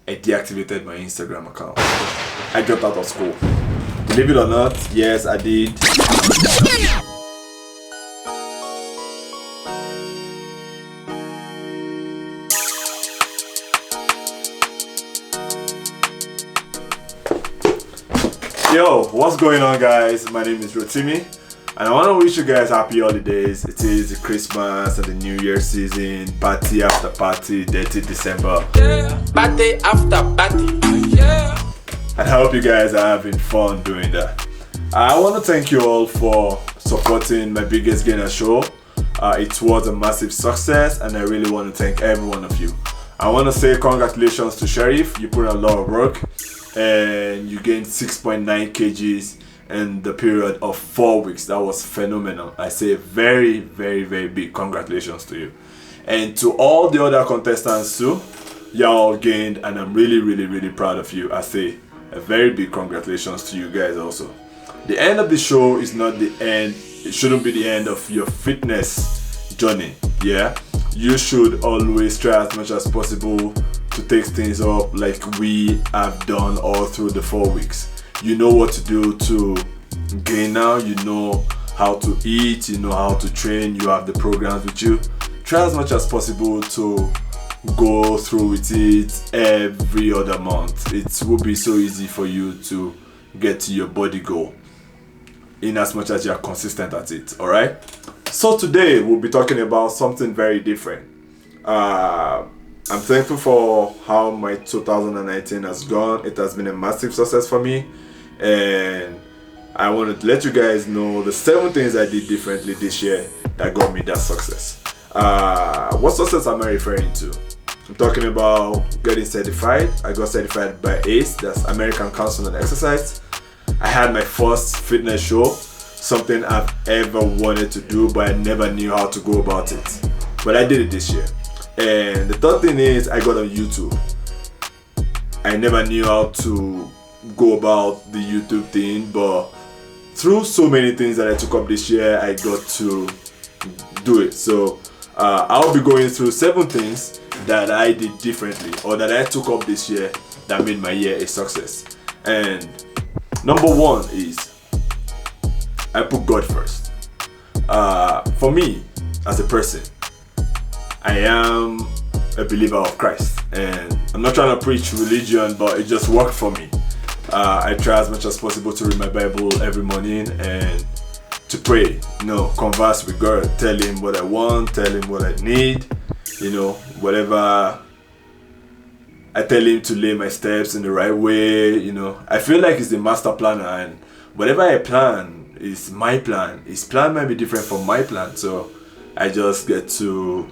I deactivated my Instagram account. I dropped out of school. Believe it or not, yes, I did. Yo, what's going on, guys? My name is Rotimi, and I want to wish you guys happy holidays. It is the Christmas and the New Year season, party after party, dirty December. Yeah, party after party. Yeah. And I hope you guys are having fun doing that. I want to thank you all for supporting my Biggest Gainer show. It was a massive success, and I really want to thank every one of you. I want to say congratulations to Sheriff. You put in a lot of work, and you gained 6.9 kgs in the period of 4 weeks. That was phenomenal. I say very, very, very big congratulations to you. And to all the other contestants too, y'all gained, and I'm really, really, really proud of you. I say a very big congratulations to you guys also. The end of the show is not the end. It shouldn't be the end of your fitness journey. Yeah, you should always try as much as possible to take things up like we have done all through the 4 weeks. You know what to do to gain now. You know how to eat. You know how to train. You have the programs with you. Try as much as possible to go through with it every other month. It will be so easy for you to get to your body goal in as much as you are consistent at it. All right, so today we'll be talking about something very different. I'm thankful for how my 2019 has gone. It has been a massive success for me, and I wanted to let you guys know the 7 things I did differently this year that got me that success. What success am I referring to? I'm talking about getting certified. I got certified by ACE, that's American Council on Exercise. I had my first fitness show, something I've ever wanted to do, but I never knew how to go about it. But I did it this year. And the third thing is I got on YouTube. I never knew how to go about the YouTube thing, but through so many things that I took up this year, I got to do it. So I'll be going through 7 things that I did differently or that I took up this year that made my year a success. And number 1 is I put God first. For me, as a person, I am a believer of Christ, and I'm not trying to preach religion, but it just worked for me. I try as much as possible to read my Bible every morning and to pray, converse with God, tell him what I want, tell him what I need, whatever. I tell him to lay my steps in the right way. I feel like he's the master planner, and whatever I plan is my plan. His plan might be different from my plan, so I just get to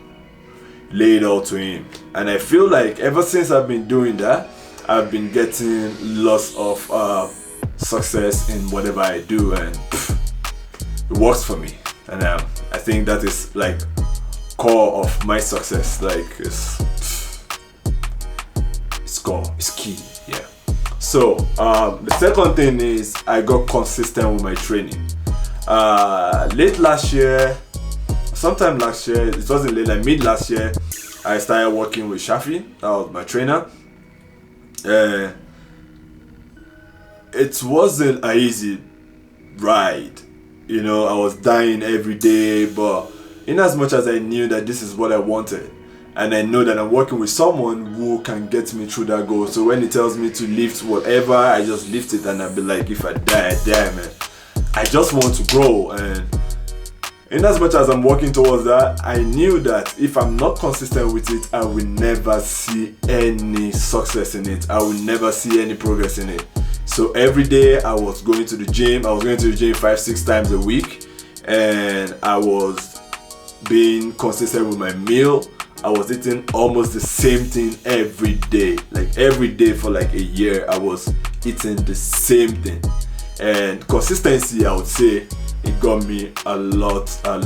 lay it all to him. And I feel like ever since I've been doing that, I've been getting lots of success in whatever I do, and it works for me. And I think that is like core of my success. Like it's core, it's key. Yeah. So the second thing is I got consistent with my training. Sometime last year, it wasn't late, like mid last year, I started working with Shafi. That was my trainer. It wasn't an easy ride. I was dying every day, but in as much as I knew that this is what I wanted, and I know that I'm working with someone who can get me through that goal. So when he tells me to lift whatever, I just lift it, and I'll be like, if I die, I die, man. I just want to grow, and in as much as I'm working towards that, I knew that if I'm not consistent with it, I will never see any success in it. I will never see any progress in it. So every day I was going to the gym. I was going to the gym 5-6 times a week, and I was being consistent with my meal. I was eating almost the same thing every day. Like every day for like a year, I was eating the same thing. And consistency, I would say, it got me a lot of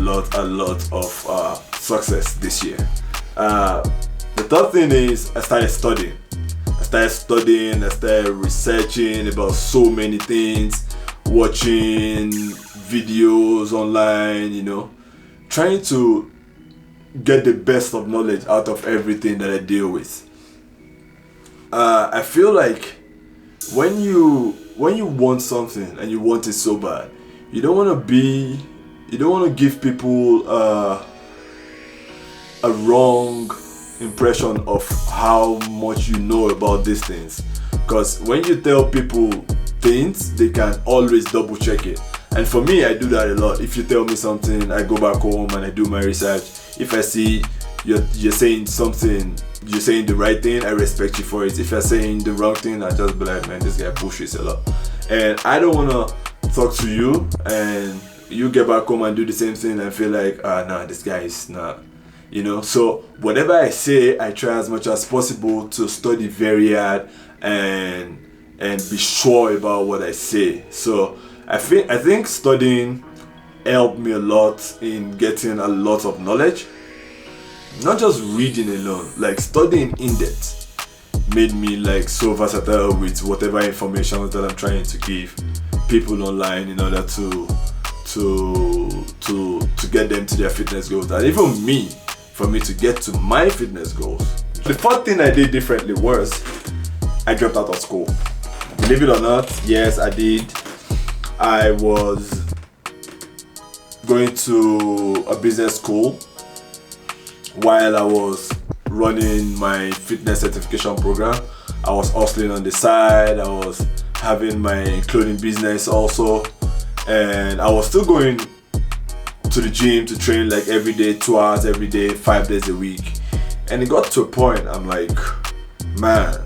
success this year. The third thing is I started studying. I started researching about so many things, watching videos online, trying to get the best of knowledge out of everything that I deal with. I feel like when you want something and you want it so bad, you don't want to give people a wrong impression of how much you know about these things, because when you tell people things, they can always double check it. And for me, I do that a lot. If you tell me something, I go back home and I do my research. If I see you're saying something, you're saying the right thing, I respect you for it. If you're saying the wrong thing, I just be like, man, this guy bullshits a lot. And I don't want to talk to you and you get back home and do the same thing and feel like, nah, this guy is not, So whatever I say, I try as much as possible to study very hard and be sure about what I say. So I think studying helped me a lot in getting a lot of knowledge. Not just reading alone, like studying in depth made me like so versatile with whatever information that I'm trying to give people online in order to get them to their fitness goals, and even me, for me to get to my fitness goals. The fourth thing I did differently was I dropped out of school. Believe it or not, yes, I did. I was going to a business school while I was running my fitness certification program. I was hustling on the side. I was having my clothing business also, and I was still going to the gym to train like every day, 2 hours every day, 5 days a week. And it got to a point, I'm like, man,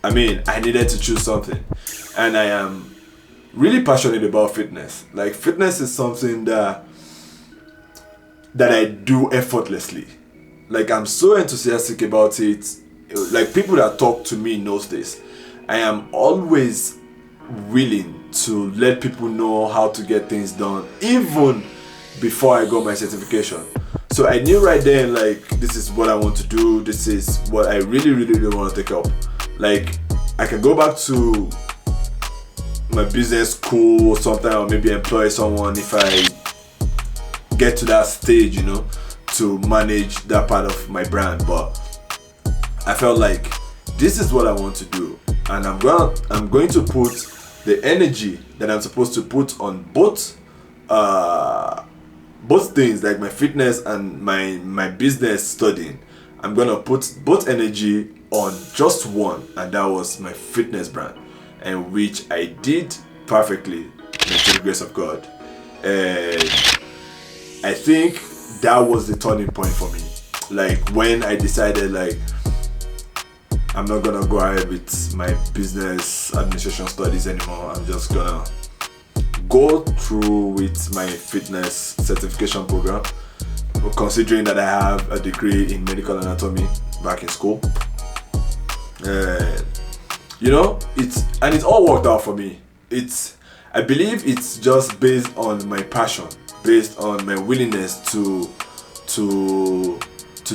I needed to choose something. And I am really passionate about fitness. Like, fitness is something that I do effortlessly. Like, I'm so enthusiastic about it. Like, people that talk to me knows this. I am always willing to let people know how to get things done, even before I got my certification. So I knew right then, like, this is what I want to do. This is what I really, really, really want to take up. Like, I can go back to my business school or something, or maybe employ someone if I get to that stage, to manage that part of my brand. But I felt like this is what I want to do, and I'm going to put the energy that I'm supposed to put on both things, like my fitness and my business studying. I'm gonna put both energy on just one, and that was my fitness brand, and which I did perfectly with the grace of God. And I think that was the turning point for me. Like, when I decided, like, I'm not gonna go ahead with my business administration studies anymore. I'm just gonna go through with my fitness certification program, considering that I have a degree in medical anatomy back in school. It all worked out for me. I believe it's just based on my passion, based on my willingness to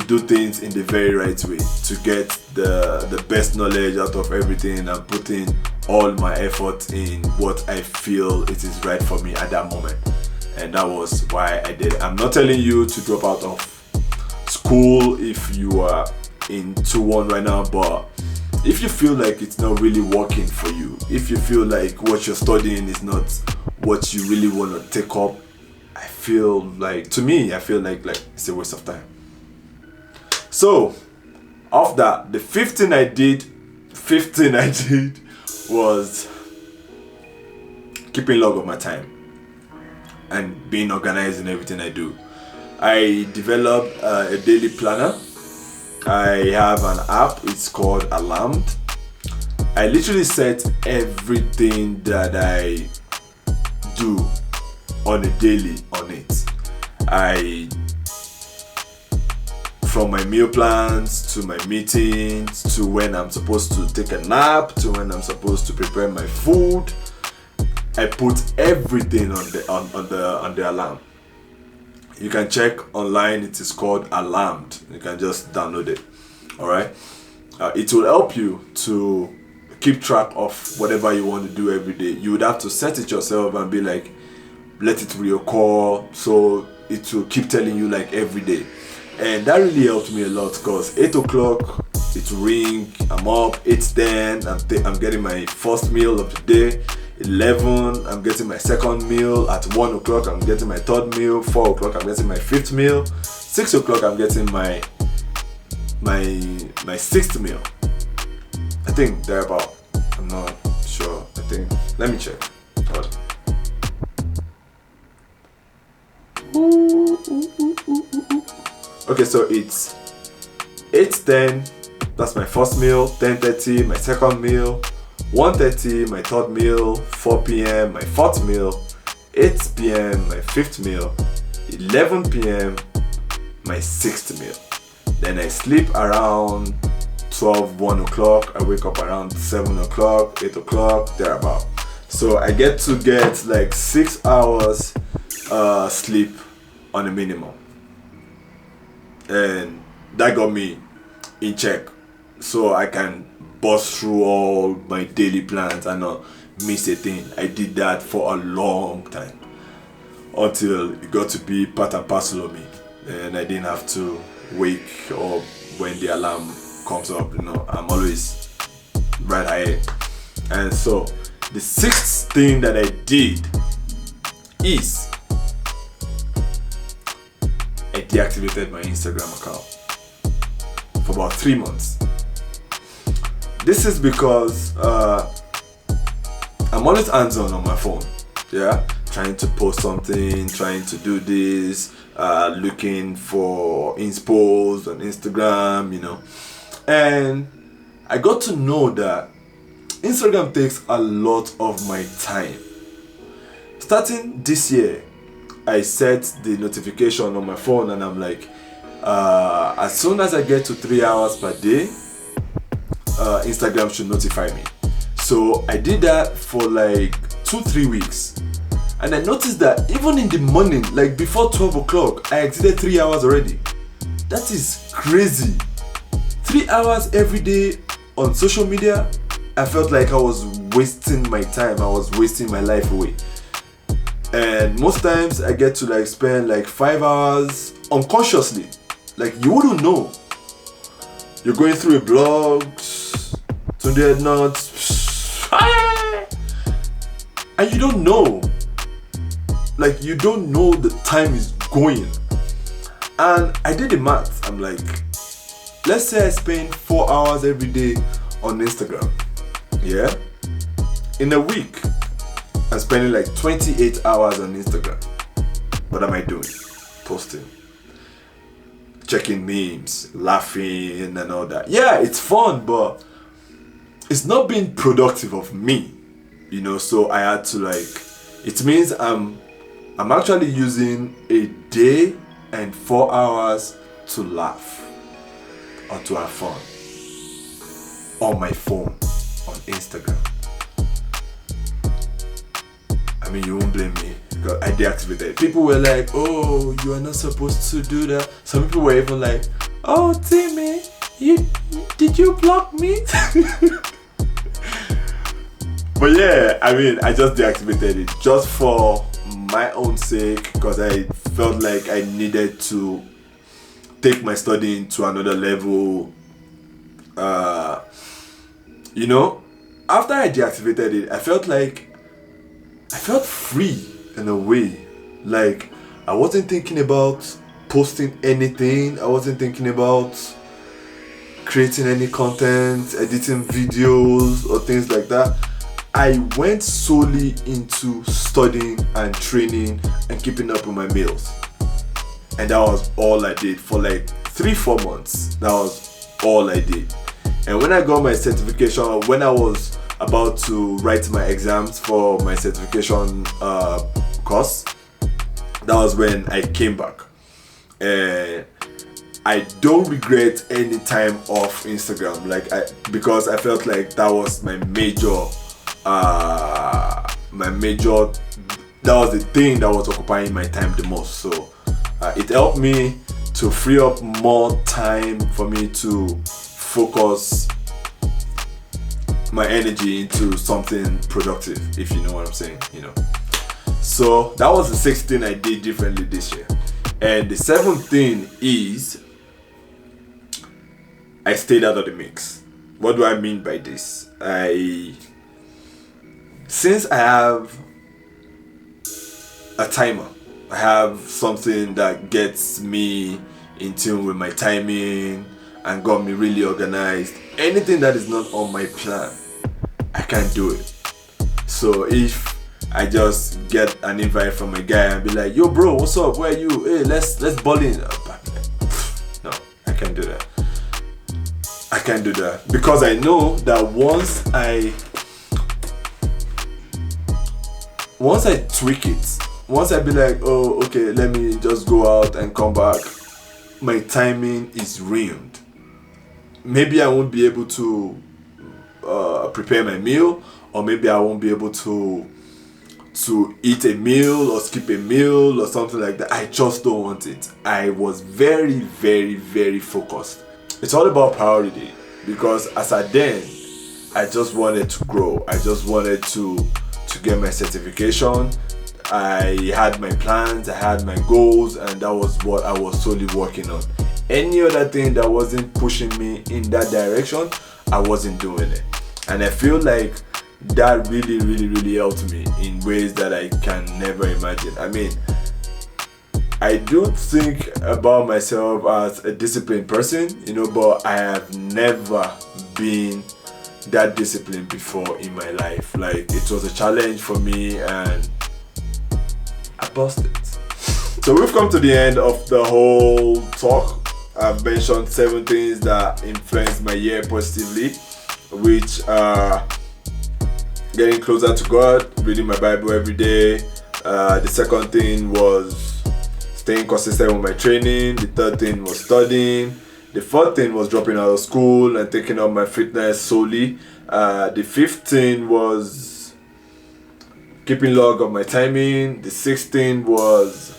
do things in the very right way, to get the best knowledge out of everything, and putting all my effort in what I feel it is right for me at that moment. And that was why I did it. I'm not telling you to drop out of school if you are in 2-1 right now, but if you feel like it's not really working for you, if you feel like what you're studying is not what you really want to take up, I feel like it's a waste of time. So, of that, the fifth thing I did was keeping log of my time and being organized in everything I do. I developed a daily planner. I have an app, it's called Alarmed. I literally set everything that I do on a daily on it. From my meal plans to my meetings to when I'm supposed to take a nap to when I'm supposed to prepare my food, I put everything on the alarm. You can check online, it is called Alarmed. You can just download it. Alright? It will help you to keep track of whatever you want to do every day. You would have to set it yourself and be like, let it reoccur, so it will keep telling you like every day. and that really helped me a lot because 8 o'clock it ring, I'm up. 8:10, I'm getting my first meal of the day. 11, I'm getting my second meal. At 1 o'clock, I'm getting my third meal. 4 o'clock, I'm getting my fifth meal. 6 o'clock, I'm getting my sixth meal. I think thereabout. I'm not sure. I think. Let me check. Hold on. Okay, so it's 8:10. That's my first meal. 10:30, my second meal. 1:30, my third meal. 4 p.m, my fourth meal. 8 p.m, my fifth meal. 11 p.m, my sixth meal. Then I sleep around 12, 1 o'clock. I wake up around 7 o'clock, 8 o'clock, thereabout. So I get to get like 6 hours sleep on a minimum. And that got me in check. So I can bust through all my daily plans and not miss a thing. I did that for a long time until it got to be part and parcel of me, and I didn't have to wake up when the alarm comes up. I'm always right ahead. And so the sixth thing that I did is I deactivated my Instagram account for about 3 months. This is because I'm always hands-on on my phone, trying to post something, trying to do this, looking for inspos on Instagram, and I got to know that Instagram takes a lot of my time. Starting this year, I set the notification on my phone and I'm like, as soon as I get to 3 hours per day, Instagram should notify me. So I did that for like 2-3 weeks, and I noticed that even in the morning, like before 12 o'clock, I exceeded 3 hours already. That is crazy. 3 hours every day on social media. I felt like I was wasting my time. I was wasting my life away. And most times I get to like spend like 5 hours unconsciously. Like you wouldn't know. You're going through a blog, Tunde Nuts, and you don't know. Like you don't know the time is going. And I did the math. I'm like, let's say I spend 4 hours every day on Instagram. Yeah? In a week, I'm spending like 28 hours on Instagram. What am I doing? Posting, checking memes, laughing and all that. Yeah, it's fun, but it's not being productive of me, so I had to it means I'm actually using a day and 4 hours to laugh or to have fun on my phone, on Instagram. I mean, you won't blame me because I deactivated it. People were like, oh, you are not supposed to do that. Some people were even like, oh, Timmy, did you block me? But yeah, I mean, I just deactivated it just for my own sake because I felt like I needed to take my studying to another level. After I deactivated it, I felt free in a way. Like I wasn't thinking about posting anything. I wasn't thinking about creating any content, editing videos or things like that. I went solely into studying and training and keeping up with my meals. And that was all I did for like 3-4 months. That was all I did. And when I got my certification, when I was about to write my exams for my certification course, that was when I came back. And I don't regret any time off Instagram, because I felt like that was my major, that was the thing that was occupying my time the most. So it helped me to free up more time for me to focus my energy into something productive, if you know what I'm saying, So that was the 6th thing I did differently this year. And the 7th thing is I stayed out of the mix. What do I mean by this? Since I have a timer, I have something that gets me in tune with my timing and got me really organized. Anything that is not on my plan, I can't do it. So if I just get an invite from a guy and be like, yo bro, what's up, where are you, hey, let's ball in, no, I can't do that. I can't do that because I know that once I tweak it, once I be like, oh okay, let me just go out and come back, my timing is ruined. Maybe I won't be able to prepare my meal, or maybe I won't be able to eat a meal or skip a meal or something like that. I just don't want it. I was very, very, very focused. It's all about priority, because as at then, I just wanted to grow. I just wanted to get my certification. I had my plans, I had my goals, and that was what I was solely working on. Any other thing that wasn't pushing me in that direction, I wasn't doing it. And I feel like that really, really, really helped me in ways that I can never imagine. I mean, I do think about myself as a disciplined person, but I have never been that disciplined before in my life. Like, it was a challenge for me and I busted. So we've come to the end of the whole talk. I've mentioned 7 things that influenced my year positively, which are getting closer to God, reading my Bible every day. The second thing was staying consistent with my training. The third thing was studying. The fourth thing was dropping out of school and taking up my fitness solely. The fifth thing was keeping log of my timing. The sixth thing was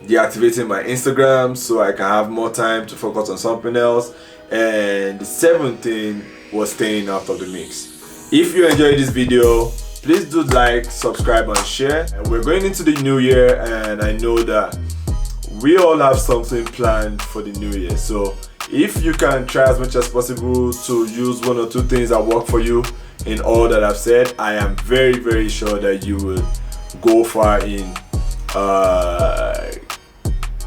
deactivating my Instagram so I can have more time to focus on something else. And the seventh thing was staying out of the mix. If you enjoyed this video, please do like, subscribe and share. And we're going into the new year, and I know that we all have something planned for the new year. So if you can try as much as possible to use 1 or 2 things that work for you in all that I've said, I am very, very sure that you will go far in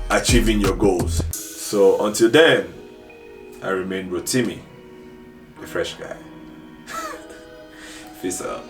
achieving your goals. So until then, I remain Rotimi, the fresh guy. Peace out.